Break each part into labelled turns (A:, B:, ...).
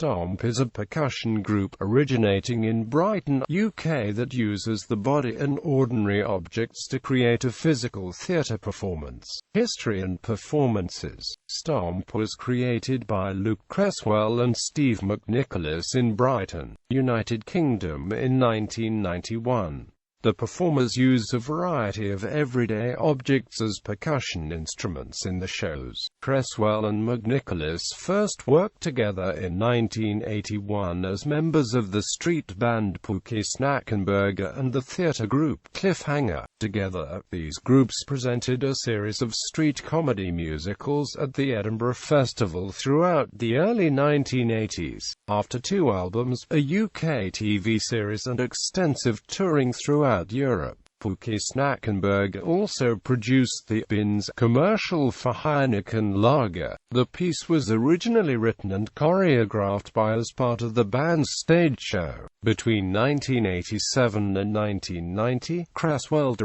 A: Stomp is a percussion group originating in Brighton, UK that uses the body and ordinary objects to create a physical theatre performance. History and performances. Stomp was created by Luke Cresswell and Steve McNicholas in Brighton, United Kingdom in 1991. The performers use a variety of everyday objects as percussion instruments in the shows. Cresswell and McNicholas first worked together in 1981 as members of the street band Pookie Snackenberger and the theatre group Cliffhanger. Together, these groups presented a series of street comedy musicals at the Edinburgh Festival throughout the early 1980s. After 2 albums, a UK TV series and extensive touring throughout Europe, Pookie Snackenberger also produced the Bins commercial for Heineken Lager. The piece was originally written and choreographed by as part of the band's stage show. Between 1987 and 1990, Cresswell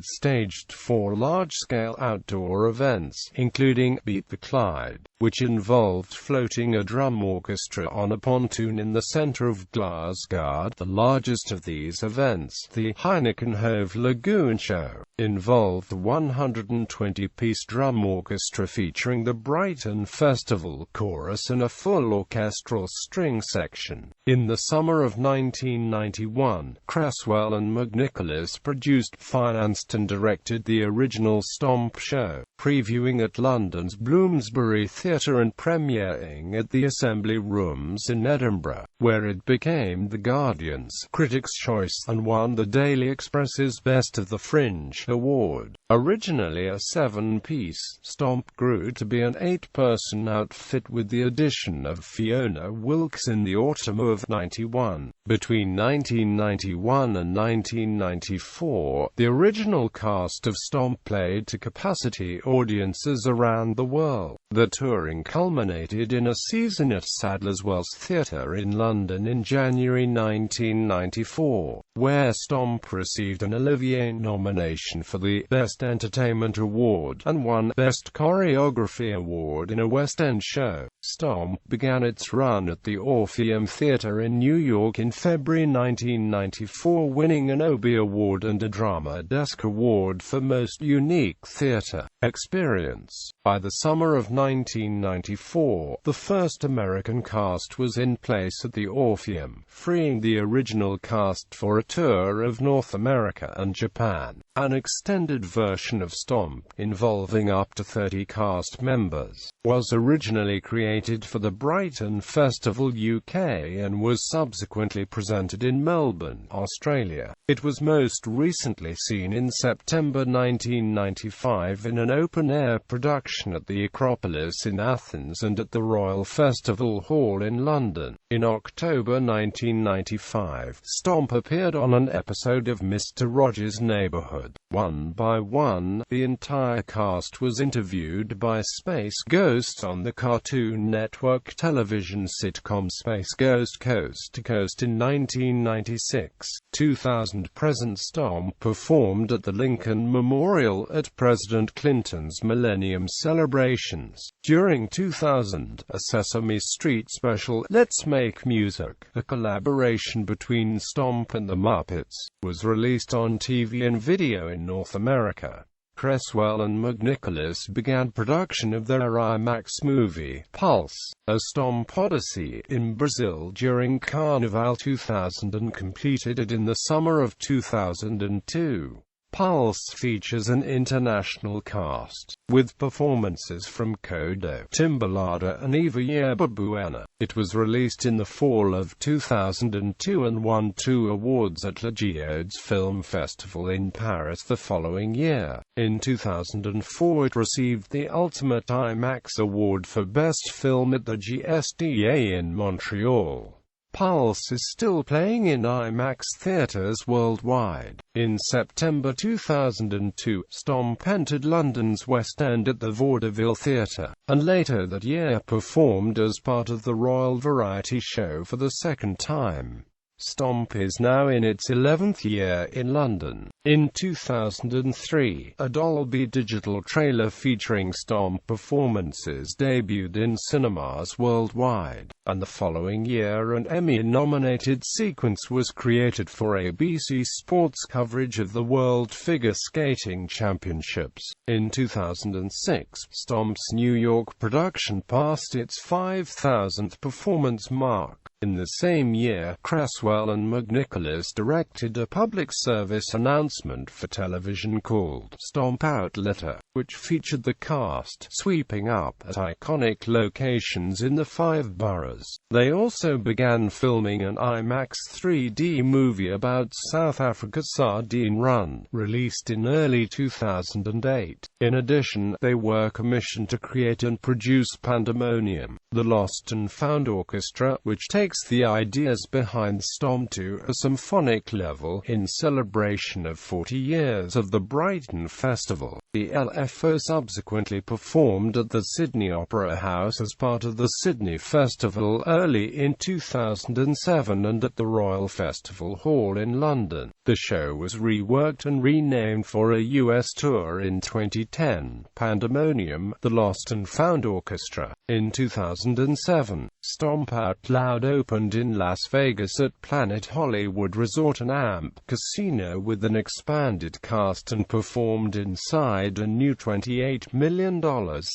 A: staged 4 large-scale outdoor events, including Beat the Clyde, which involved floating a drum orchestra on a pontoon in the centre of Glasgow. The largest of these events, the Heineken Hove Lagoon Show, involved a 120-piece drum orchestra featuring the Brighton Festival chorus and a full orchestral string section. In the summer of 1991, Cresswell and McNicholas produced, financed and directed the original Stomp show, previewing at London's Bloomsbury Theatre and premiering at the Assembly Rooms in Edinburgh, where it became The Guardian's Critics' Choice and won the Daily Express's Best of the Fringe award. Originally a 7-piece, Stomp grew to be an 8-person outfit with the addition of Fiona Wilkes in the autumn of '91. Between 1991 and 1994, the original cast of Stomp played to capacity audiences around the world. The touring culminated in a season at Sadler's Wells Theatre in London in January 1994, where Stomp received an Olivier nomination for the Best Entertainment Award and won Best Choreography Award in a West End show. Stomp began its run at the Orpheum Theatre in New York in February 1994, winning an Obie Award and a Drama Desk Award for Most Unique Theatre Experience. By the summer of 1994, the first American cast was in place at the Orpheum, freeing the original cast for a tour of North America and Japan. An extended version of Stomp, involving up to 30 cast members, was originally created for the Brighton Festival UK and was subsequently presented in Melbourne, Australia. It was most recently seen in September 1995 in an open-air production at the Acropolis in Athens and at the Royal Festival Hall in London. In October 1995, Stomp appeared on an episode of Mr. Rogers' Neighborhood. One by one, the entire cast was interviewed by Space Ghost on the Cartoon Network television sitcom Space Ghost Coast to Coast in 1996. 2000 present Stomp performed at the Lincoln Memorial at President Clinton's Millennium Celebrations. During 2000, a Sesame Street special, Let's Make Music, a collaboration between Stomp and the Muppets, was released on TV and video in North America. Cresswell and McNicholas began production of their IMAX movie, Pulse, a Stomp Odyssey, in Brazil during Carnival 2000 and completed it in the summer of 2002. Pulse features an international cast, with performances from Kodo Timbalada and Eva Yerbabuena. It was released in the fall of 2002 and won 2 awards at La Géodes Film Festival in Paris the following year. In 2004 it received the Ultimate IMAX Award for Best Film at the GSDA in Montreal. Pulse is still playing in IMAX theaters worldwide. In September 2002, Stomp entered London's West End at the Vaudeville Theatre, and later that year performed as part of the Royal Variety Show for the second time. Stomp is now in its 11th year in London. In 2003, a Dolby Digital trailer featuring Stomp performances debuted in cinemas worldwide, and the following year an Emmy-nominated sequence was created for ABC Sports coverage of the World Figure Skating Championships. In 2006, Stomp's New York production passed its 5,000th performance mark. In the same year, Cresswell and McNicholas directed a public service announcement for television called Stomp Out Later, which featured the cast sweeping up at iconic locations in the 5 boroughs. They also began filming an IMAX 3D movie about South Africa's Sardine Run, released in early 2008. In addition, they were commissioned to create and produce Pandemonium, the Lost and Found Orchestra, which takes the ideas behind Stomp to a symphonic level, in celebration of 40 years of the Brighton Festival. The LFO subsequently performed at the Sydney Opera House as part of the Sydney Festival early in 2007 and at the Royal Festival Hall in London. The show was reworked and renamed for a US tour in 2010, Pandemonium, the Lost and Found Orchestra. In 2007, Stomp Out Loud opened in Las Vegas at Planet Hollywood Resort and Amp Casino with an expanded cast and performed inside a new $28 million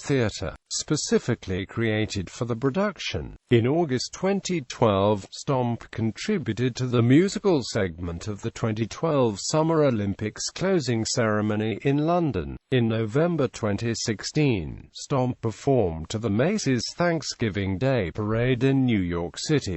A: theater, specifically created for the production. In August 2012, Stomp contributed to the musical segment of the 2012 Summer Olympics closing ceremony in London. In November 2016, Stomp performed to the Macy's Thanksgiving Day Parade in New York City.